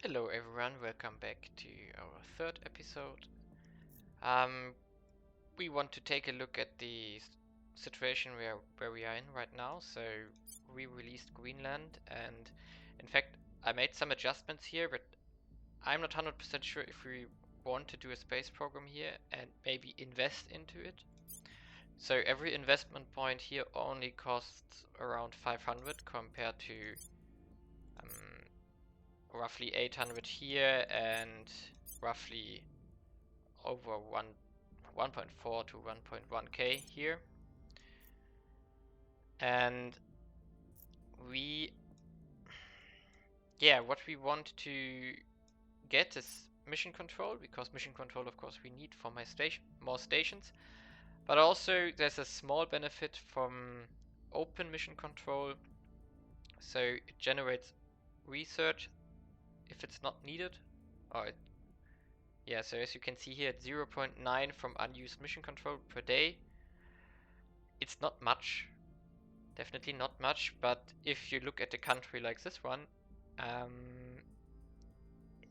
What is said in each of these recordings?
Hello everyone, welcome back to our third episode. Um, we want to take a look at the situation where we are in right now. So we released Greenland, and in fact I made some adjustments here, but I'm not 100% sure if we want to do a space program here and maybe invest into it. So every investment point here only costs around 500 compared to roughly 800 here and roughly over 1.4 to 1.1k here. And what we want to get is mission control, because mission control of course we need for more stations, but also there's a small benefit from open mission control. So it generates research if it's not needed, or so as you can see here, at 0.9 from unused mission control per day. It's not much, definitely not much, but if you look at a country like this one,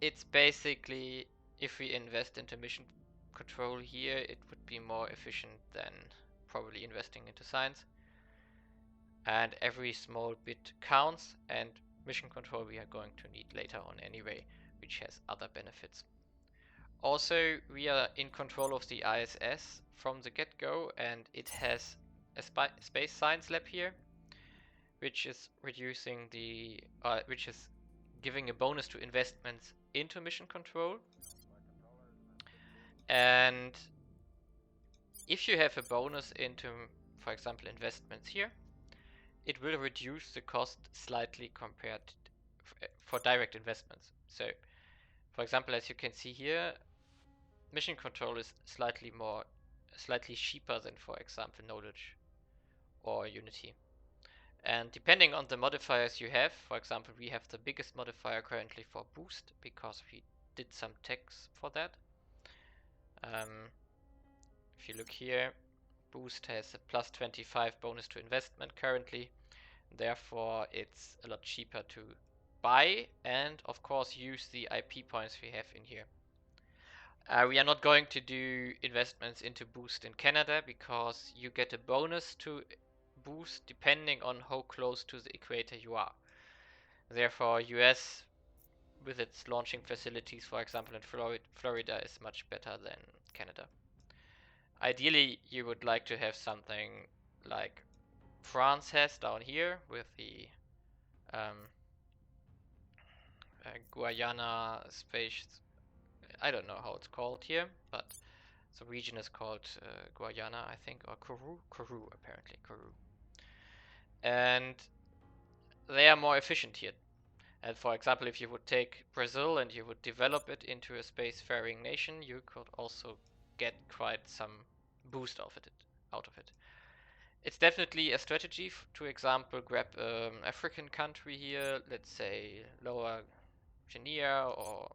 it's basically, if we invest into mission control here, it would be more efficient than probably investing into science. And every small bit counts, and mission control we are going to need later on anyway, which has other benefits. Also, we are in control of the ISS from the get-go, and it has a space science lab here, which is which is giving a bonus to investments into mission control. And if you have a bonus into, for example, investments here, it will reduce the cost slightly compared for direct investments. So, for example, as you can see here, mission control is slightly cheaper than, for example, knowledge or Unity. And depending on the modifiers you have, for example, we have the biggest modifier currently for boost because we did some techs for that. If you look here, boost has a plus 25 bonus to investment currently. Therefore, it's a lot cheaper to buy and, of course, use the IP points we have in here. We are not going to do investments into boost in Canada because you get a bonus to boost depending on how close to the equator you are. Therefore, US, with its launching facilities, for example in Florida, is much better than Canada. Ideally, you would like to have something like France has down here with the Guyana space. I don't know how it's called here, but the region is called Guyana, I think, or Kourou apparently, Kourou. And they are more efficient here. And for example, if you would take Brazil and you would develop it into a spacefaring nation, you could also get quite some boost out of it. It's definitely a strategy to example grab African country here, let's say Lower Guinea or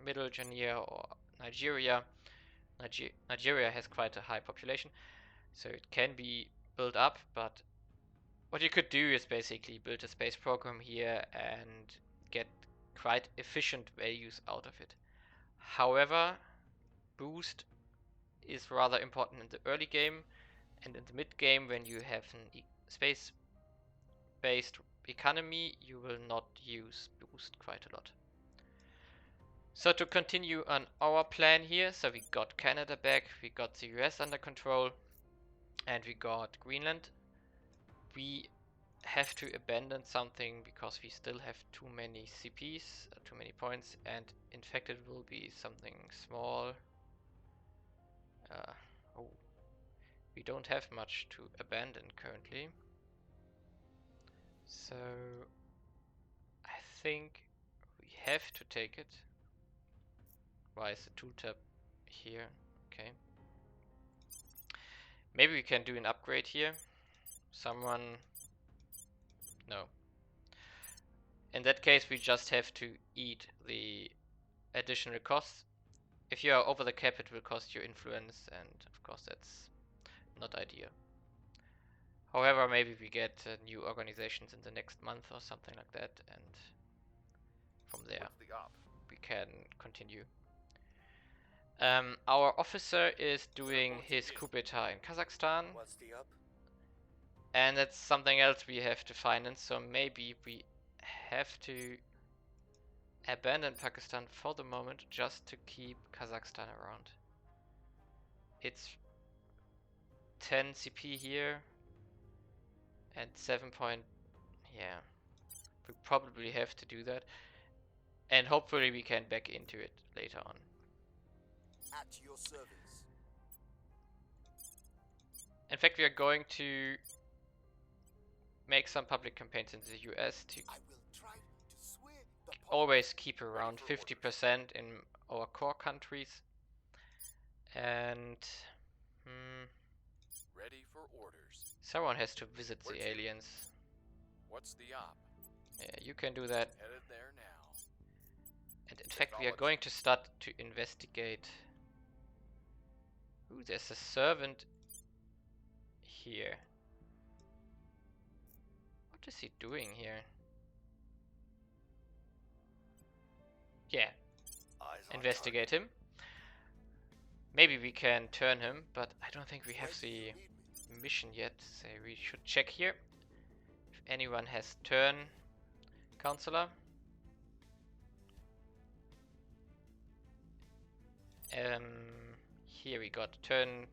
Middle Guinea or Nigeria. Nigeria has quite a high population, so it can be built up, but what you could do is basically build a space program here and get quite efficient values out of it. However, boost is rather important in the early game, and in the mid game, when you have an space-based economy, you will not use boost quite a lot. So to continue on our plan here, so we got Canada back, we got the US under control, and we got Greenland. We have to abandon something because we still have too many CPs, too many points, and in fact it will be something small. We don't have much to abandon currently. So I think we have to take it. Why is the tooltip here? Okay. Maybe we can do an upgrade here. No. In that case, we just have to eat the additional costs. If you are over the cap, it will cost you influence, and of course that's not ideal. However, maybe we get new organizations in the next month or something like that, and we can continue. Our officer is doing his coup d'etat in Kazakhstan. And that's something else we have to finance, so maybe we have to abandon Pakistan for the moment just to keep Kazakhstan around. It's 10 CP here and 7 point... yeah. We probably have to do that. And hopefully we can back into it later on. At your service. In fact, we are going to make some public campaigns in the US to always keep around 50% in our core countries. And ready for orders. Someone has to visit the aliens. What's the op? Yeah, you can do that. Headed there now. And in fact, we are going to start to investigate. Ooh, there's a servant here. What is he doing here? Yeah, investigate him. Maybe we can turn him, but I don't think we have the mission yet, so we should check here. If anyone has turn counselor. Here we got turn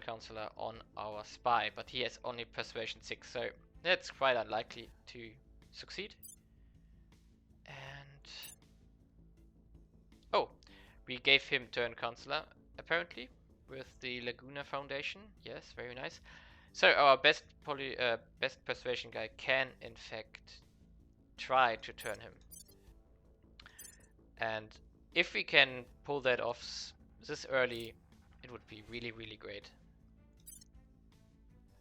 counselor on our spy, but he has only persuasion 6, so that's quite unlikely to succeed. And oh, we gave him turn counselor apparently with the Laguna Foundation. Yes, very nice. So our best persuasion guy can in fact try to turn him. And if we can pull that off this early, it would be really, really great.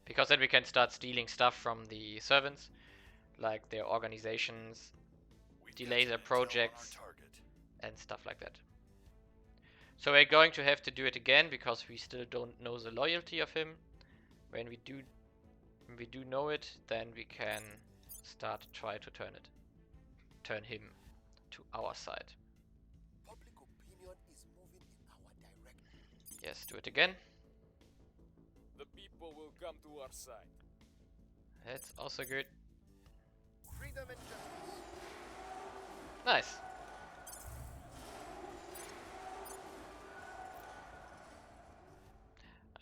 Because then we can start stealing stuff from the servants, like their organizations, delay their projects, and stuff like that. So we're going to have to do it again because we still don't know the loyalty of him. When we do know it, then we can start to try to turn him to our side. Public opinion is moving in our direction. Yes, do it again. The people will come to our side. That's also good. Freedom and justice. Nice.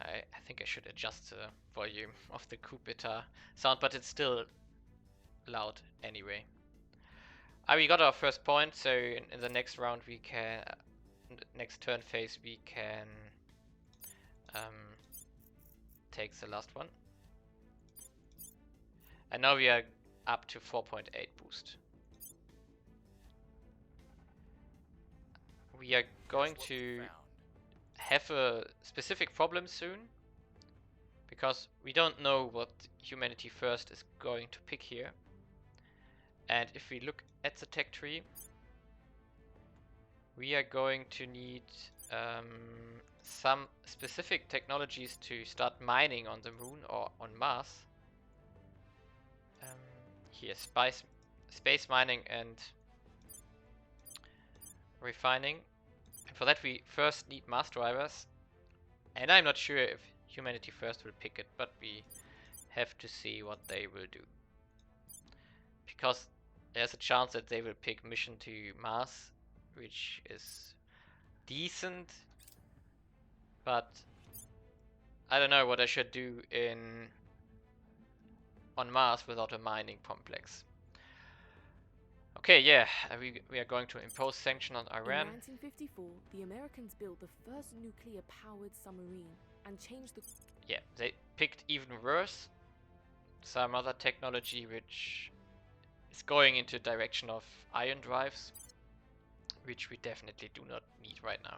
I think I should adjust the volume of the coup d'etat sound, but it's still loud anyway. We got our first point, so in the next round we can, next turn phase we can take the last one. And now we are up to 4.8 boost. We are going to have a specific problem soon, because we don't know what Humanity First is going to pick here. And if we look at the tech tree, we are going to need some specific technologies to start mining on the moon or on Mars. Here, space mining and refining. And for that we first need Mars drivers. And I'm not sure if Humanity First will pick it, but we have to see what they will do. Because there's a chance that they will pick mission to Mars, which is decent, but I don't know what I should do on Mars without a mining complex. Okay, yeah, we are going to impose sanctions on Iran. In 1954, the Americans built the first nuclear-powered submarine and changed the... Yeah, they picked even worse. Some other technology which is going into direction of ion drives, which we definitely do not need right now.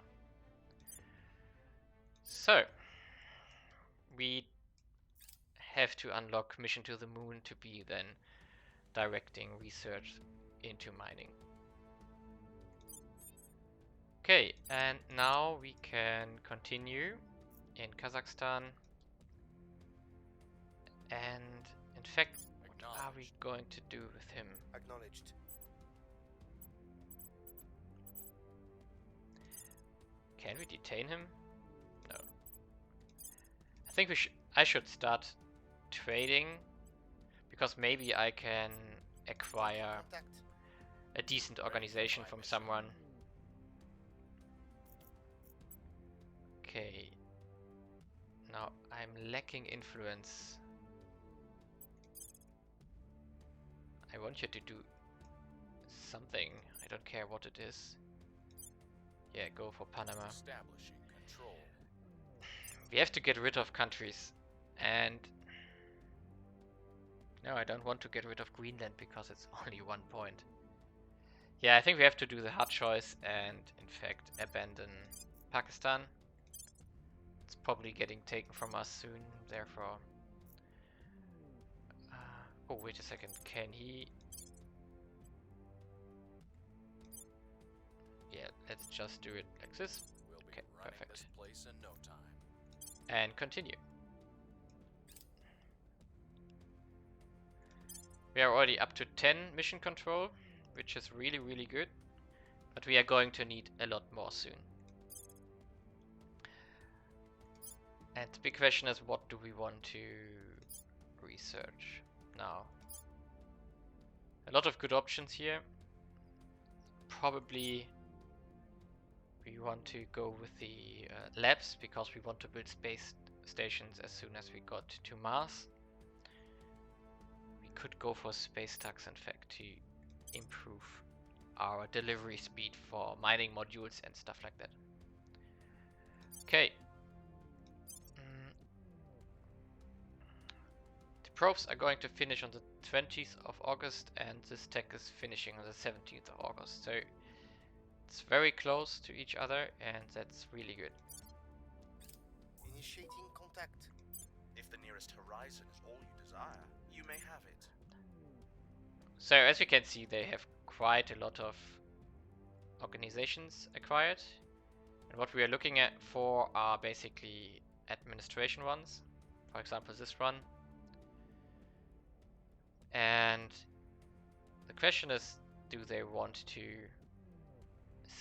So, we have to unlock mission to the moon to be then directing research into mining. Okay, and now we can continue in Kazakhstan. And in fact, what are we going to do with him? Acknowledged. Can we detain him? No. I think I should start trading, because maybe I can acquire Contact. a decent organization from someone. Okay. Now I'm lacking influence. I want you to do something. I don't care what it is. Yeah, go for Panama. Establishing control. We have to get rid of countries, and no, I don't want to get rid of Greenland because it's only 1 point. Yeah, I think we have to do the hard choice and in fact abandon Pakistan. It's probably getting taken from us soon, therefore. Oh, wait a second, can he? Yeah, let's just do it like this. We'll be Okay, running perfect. this place in no time. And continue. We are already up to 10 mission control, which is really, really good. But we are going to need a lot more soon. And the big question is, what do we want to research now? A lot of good options here. Probably we want to go with the labs, because we want to build space stations as soon as we got to Mars. We could go for space tax, in fact, to improve our delivery speed for mining modules and stuff like that. Okay. The probes are going to finish on the 20th of August, and this tech is finishing on the 17th of August. So it's very close to each other, and that's really good. Initiating contact. If the nearest horizon is all you desire, you may have it. So as you can see, they have quite a lot of organizations acquired. And what we are looking at for are basically administration ones. For example, this one. And the question is, do they want to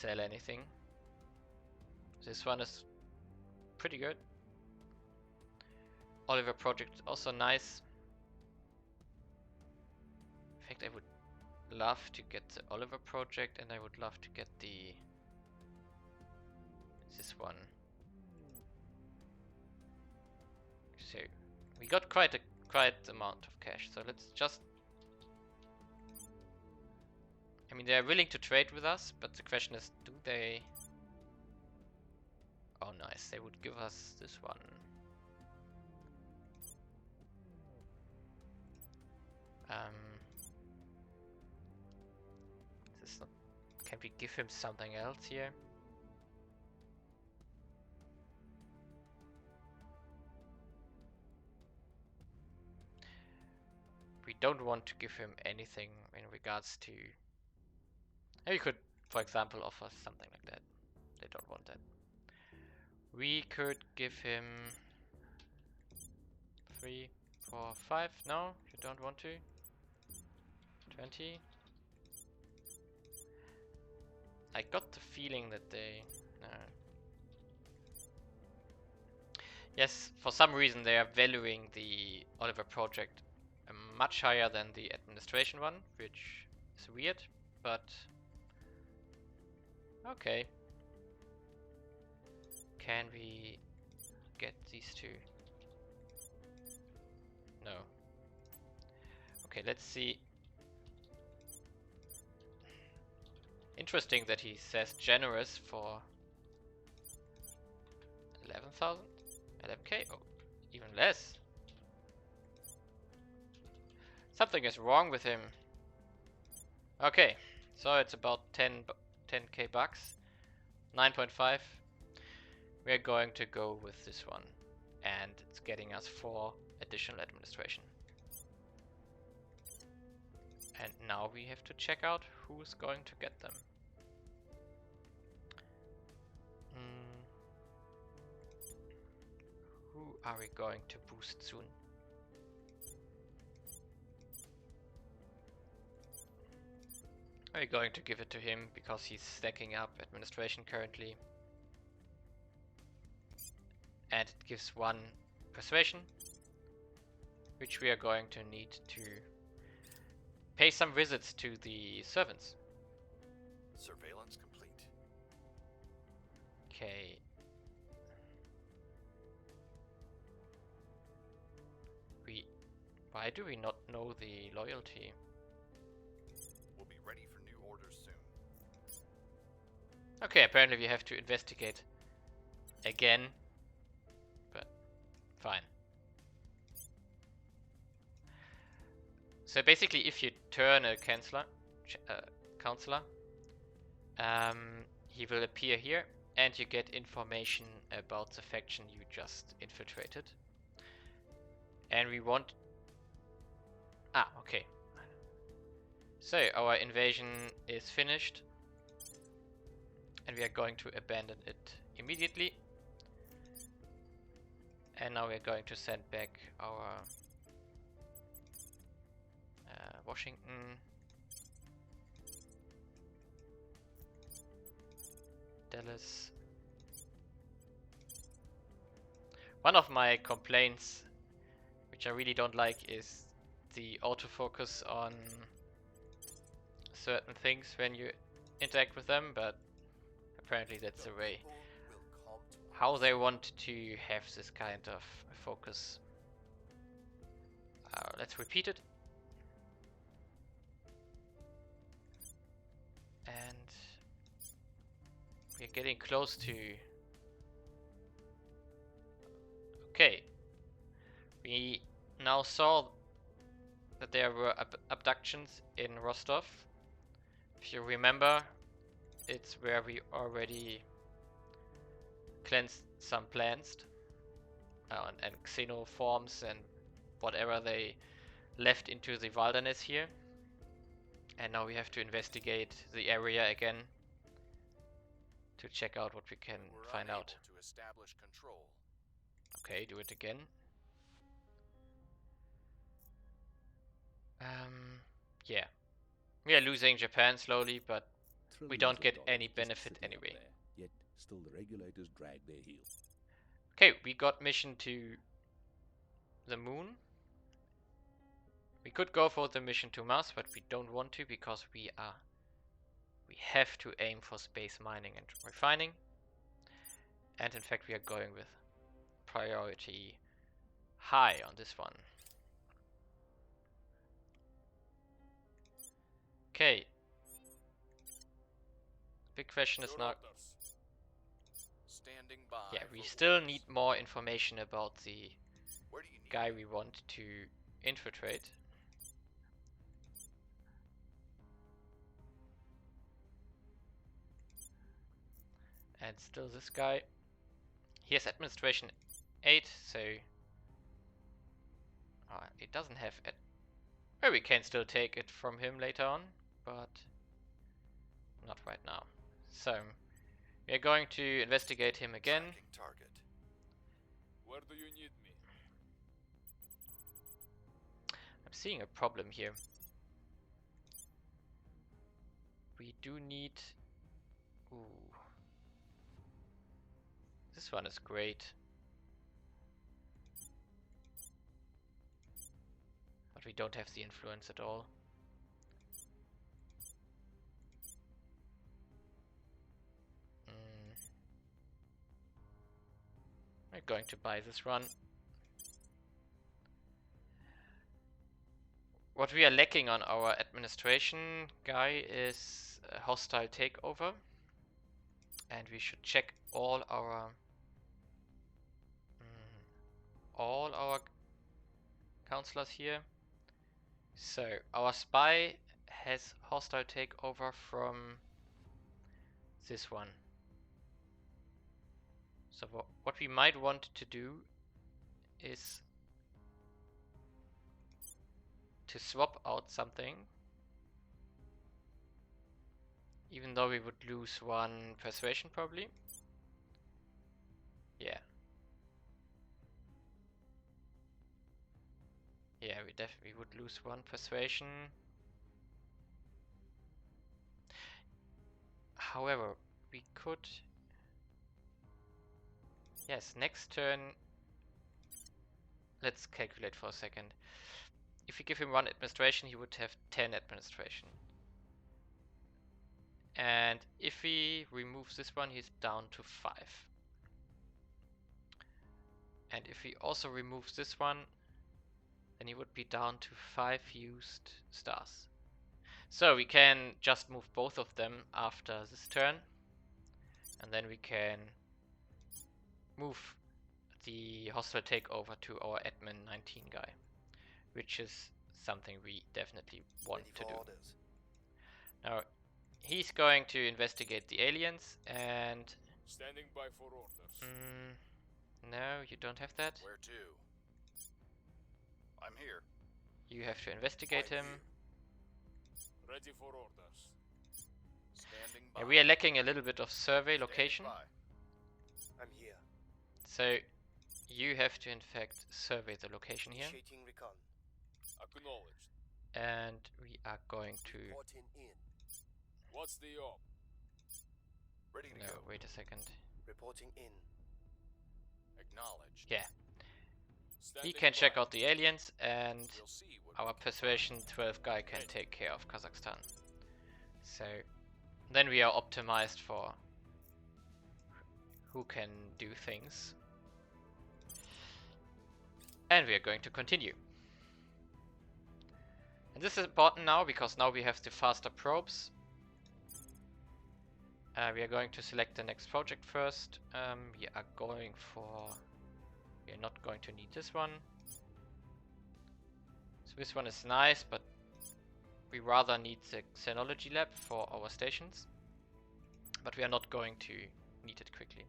sell anything? This one is pretty good. Oliver project also nice. In fact, I would love to get the Oliver project, and I would love to get this one. So we got quite amount of cash. So let's just. I mean, they are willing to trade with us, but the question is, do they? Oh, nice. They would give us this one. This not, can we give him something else here? We don't want to give him anything in regards to. We could, for example, offer something like that. They don't want that. We could give him 3, 4, 5. No, you don't want to. 20. I got the feeling that they. No. Yes, for some reason they are valuing the Oliver project much higher than the administration one, which is weird, but okay. Can we get these two? No. Okay, let's see. Interesting that he says generous for 11,000? 11k? Oh, even less. Something is wrong with him. Okay, so it's about 10k bucks. 9.5. We're going to go with this one. And it's getting us 4 additional administration. And now we have to check out who's going to get them. Who are we going to boost soon? We're going to give it to him because he's stacking up administration currently. and it gives 1 persuasion, which we are going to need to pay some visits to the servants. Surveillance complete. Okay. Why do we not know the loyalty? We'll be ready for new orders soon. Okay, apparently we have to investigate again, but fine. So basically, if you turn a counselor, he will appear here, and you get information about the faction you just infiltrated. And we want... Ah, okay. So, our invasion is finished. And we are going to abandon it immediately. And now we're going to send back our Washington, Dallas. One of my complaints, which I really don't like, is the autofocus on certain things when you interact with them, but apparently that's the way how they want to have this kind of focus. Let's repeat it. And we're getting close to... Okay. We now saw that there were abductions in Rostov. If you remember, it's where we already cleansed some plants and xenoforms and whatever they left into the wilderness here. And now we have to investigate the area again to check out what we can find out. To establish control. Okay, do it again. Yeah. We are losing Japan slowly, but we don't get any benefit anyway. Yet still the regulators drag their heels. Okay, we got mission to the moon. We could go for the mission to Mars, but we don't want to because we have to aim for space mining and refining. And in fact we are going with priority high on this one. Okay. Big question is now... Standing by. Yeah, we still need more information about the Where do you need guy we want to infiltrate. And still this guy. He has administration 8, so... it doesn't have... Well, we can still take it from him later on, but not right now. So, we are going to investigate him again. Tracking target. Where do you need me? I'm seeing a problem here. We do need... Ooh. This one is great. But we don't have the influence at all. We're going to buy this run. What we are lacking on our administration guy is a hostile takeover. And we should check all our counselors here. So our spy has hostile takeover from this one. So what we might want to do is to swap out something, even though we would lose 1 persuasion probably. Yeah. Yeah, we definitely would lose 1 persuasion. However, we could... Yes, next turn. Let's calculate for a second. If we give him 1 administration, he would have 10 administration. And if he removes this one, he's down to 5. And if he also removes this one, then he would be down to 5 used stars. So we can just move both of them after this turn. And then we can move the hostile takeover to our admin 19 guy, which is something we definitely want Ready to for do. orders. Now, he's going to investigate the aliens, and Standing by for orders. no, you don't have that. Where to? I'm here. You have to investigate him. Ready for orders. Standing by. And we are lacking a little bit of survey Standing location, by. I'm here. so you have to in fact survey the location here, Initiating recon. Acknowledged. and we are going to. Reporting in. What's the op? Ready to No, go. wait a second. Reporting in. Acknowledged. Yeah, he Standing can check by. out the aliens, and We'll see what our we can persuasion 12 guy can take care of Kazakhstan. So then we are optimized for who can do things. And we are going to continue. And this is important now because now we have the faster probes. We are going to select the next project first. We are going for. We are not going to need this one. So this one is nice, but we rather need the Xenology lab for our stations. But we are not going to need it quickly.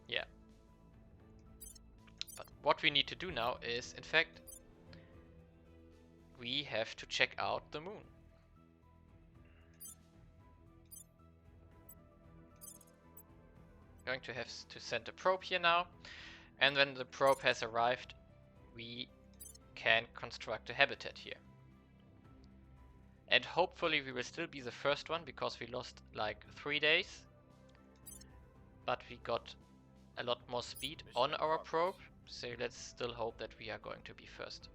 Yeah. But what we need to do now is, in fact, we have to check out the moon. Going to have to send a probe here now, and when the probe has arrived, we can construct a habitat here. And hopefully we will still be the first one, because we lost like 3 days, but we got a lot more speed on our probe, so let's still hope that we are going to be first.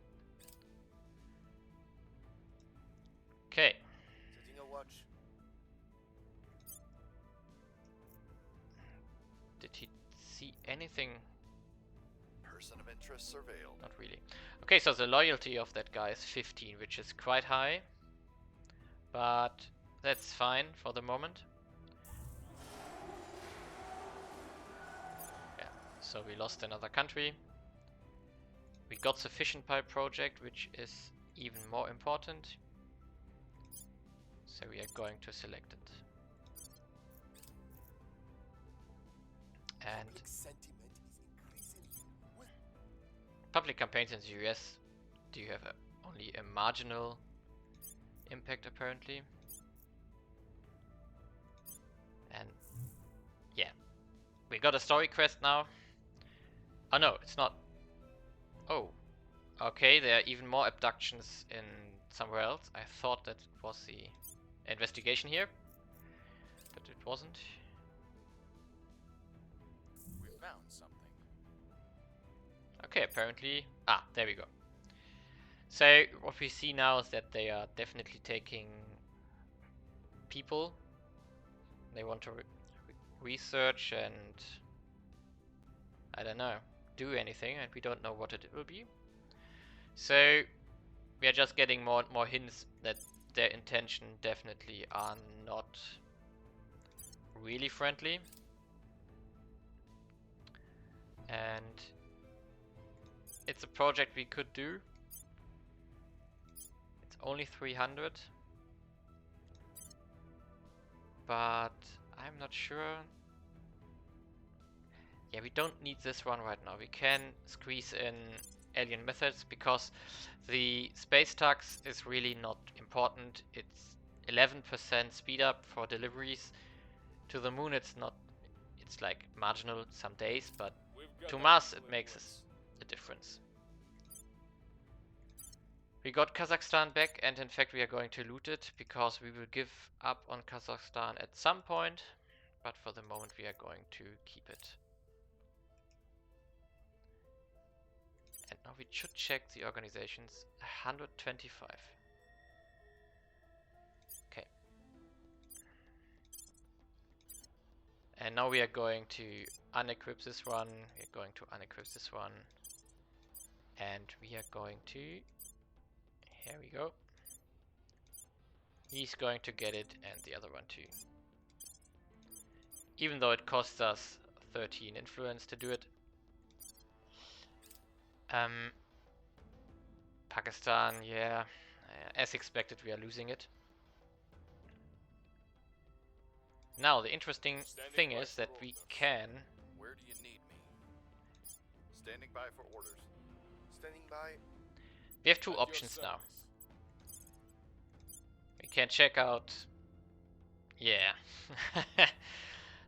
Okay. Setting a watch. Did he see anything? Person of interest surveilled. Not really. Okay, so the loyalty of that guy is 15, which is quite high. But that's fine for the moment. Yeah, so we lost another country. We got the fission pipe project, which is even more important. So we are going to select it. And Public sentiment is increasing. public campaigns in the US do have only a marginal impact apparently. And yeah, we got a story quest now. Oh no, it's not. Oh, okay, there are even more abductions in somewhere else. I thought that was the investigation here, but it wasn't. We found something. Okay, apparently. Ah, there we go. So what we see now is that they are definitely taking people. They want to research and I don't know, do anything, and we don't know what it will be. So we are just getting more and more hints that their intention definitely are not really friendly. And it's a project we could do. It's only 300. But I'm not sure. Yeah, we don't need this one right now. We can squeeze in alien methods because the space tax is really not important. It's 11% speed up for deliveries. To the moon it's not, it's like marginal some days, but We've got to our Mars it clear makes points. a difference. We got Kazakhstan back, and in fact we are going to loot it because we will give up on Kazakhstan at some point. but for the moment we are going to keep it. And now we should check the organizations. 125. Okay. And now we are going to unequip this one. We are going to unequip this one. And we are going to... Here we go. He's going to get it, and the other one too. Even though it costs us 13 influence to do it. Pakistan, yeah. As expected, we are losing it. Now, the interesting thing is that we can... Where do you need me? Standing by for orders. Standing by. We have two options now. We can check out... Yeah.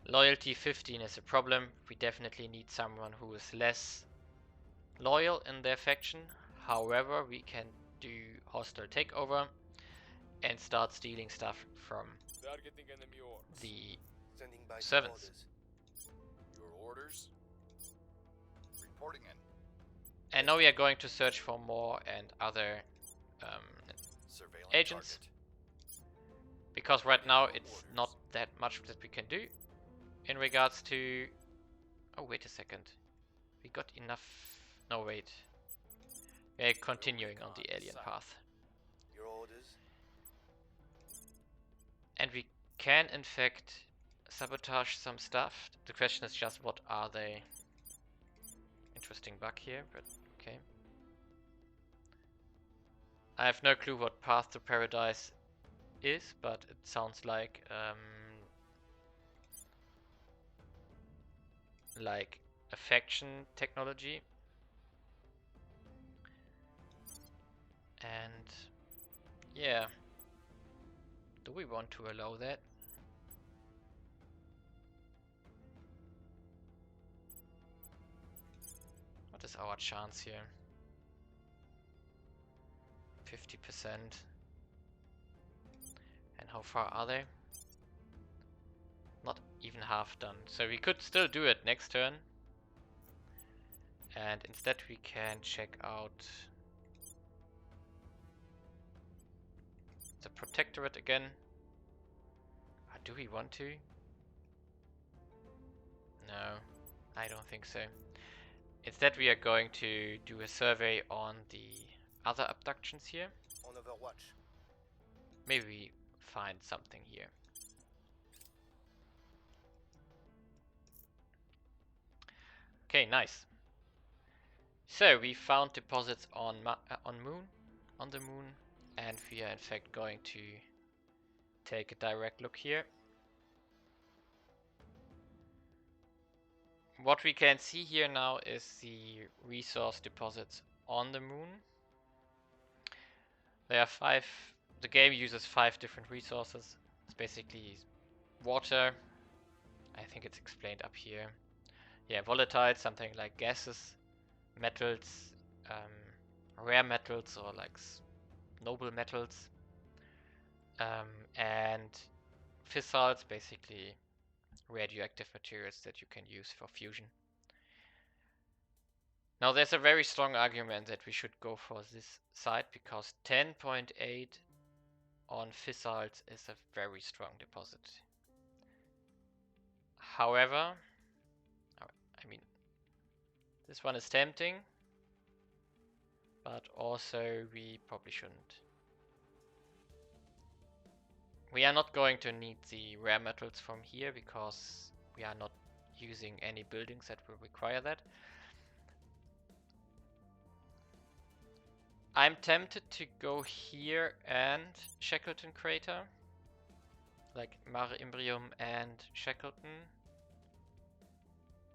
Loyalty 15 is a problem. We definitely need someone who is less loyal in their faction. However, we can do hostile takeover and start stealing stuff from Targeting enemy orbs. the Standing by. for Sevens. orders. Your orders? Reporting in. And now we are going to search for more and other Surveilling agents. target. Because right now it's not that much that we can do in regards to... Oh, wait a second. We got enough... No, wait. We are continuing on the alien path. Your orders. And we can, in fact, sabotage some stuff. The question is just, what are they? Interesting bug here, but okay. I have no clue what Path to Paradise is, but it sounds like a faction technology. And yeah, do we want to allow that? What is our chance here? 50%. And how far are they? Not even half done. So we could still do it next turn. And instead we can check out the Protectorate again. Do we want to? No, I don't think so. Instead we are going to do a survey on the other abductions here. On overwatch. Maybe we find something here. Okay, nice. So we found deposits on the moon, and we are in fact going to take a direct look here. What we can see here now is the resource deposits on the moon. There are 5. The game uses 5 different resources. It's basically water. I think it's explained up here. Yeah, volatile, something like gases, metals, rare metals or like noble metals, and fissiles, basically radioactive materials that you can use for fusion. Now there's a very strong argument that we should go for this site because 10.8 on fissiles is a very strong deposit. However, I mean, this one is tempting, but also we probably shouldn't. We are not going to need the rare metals from here because we are not using any buildings that will require that. I'm tempted to go here and Shackleton Crater, like Mare Imbrium and Shackleton,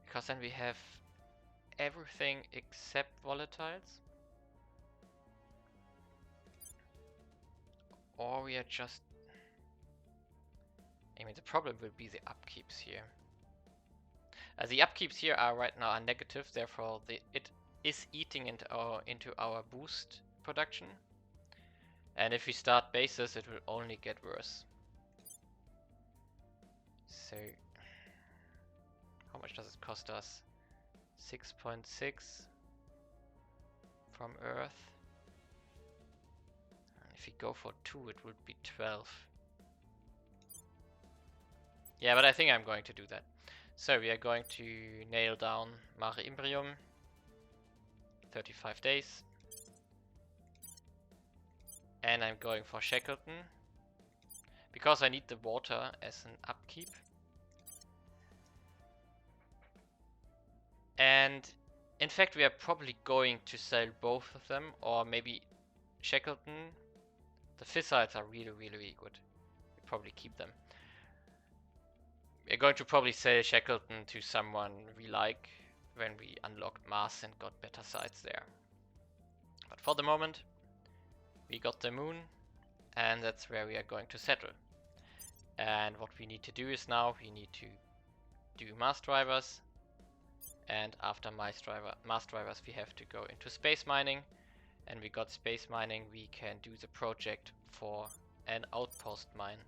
because then we have everything except volatiles. Or we are just... I mean, the problem will be the upkeeps here. The upkeeps here are right now are negative, therefore it is eating into our boost production. And if we start bases, it will only get worse. So How much does it cost us? 6.6 from Earth. And if we go for 2, it would be 12. Yeah, but I think I'm going to do that. So we are going to nail down Mare Imbrium. 35 days. And I'm going for Shackleton. Because I need the water as an upkeep. And in fact we are probably going to sell both of them, or maybe Shackleton. The fissiles are really, really, really good. We probably keep them. We're going to probably sell Shackleton to someone we like when we unlocked Mars and got better sites there. But for the moment, we got the moon, and that's where we are going to settle. And what we need to do is now we need to do Mars drivers, and after Mars drivers we have to go into space mining, and we got space mining, we can do the project for an outpost mine.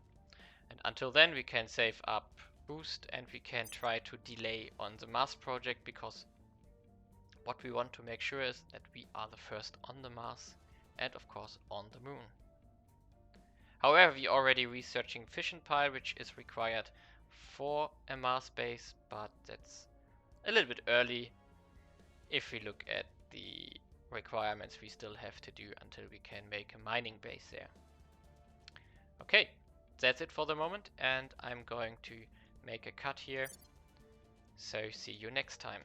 And until then we can save up boost and we can try to delay on the Mars project, because what we want to make sure is that we are the first on the Mars and of course on the moon. However, we already researching fission pile, which is required for a Mars base, but that's a little bit early if we look at the requirements we still have to do until we can make a mining base there. Okay, that's it for the moment, and I'm going to make a cut here. So see you next time.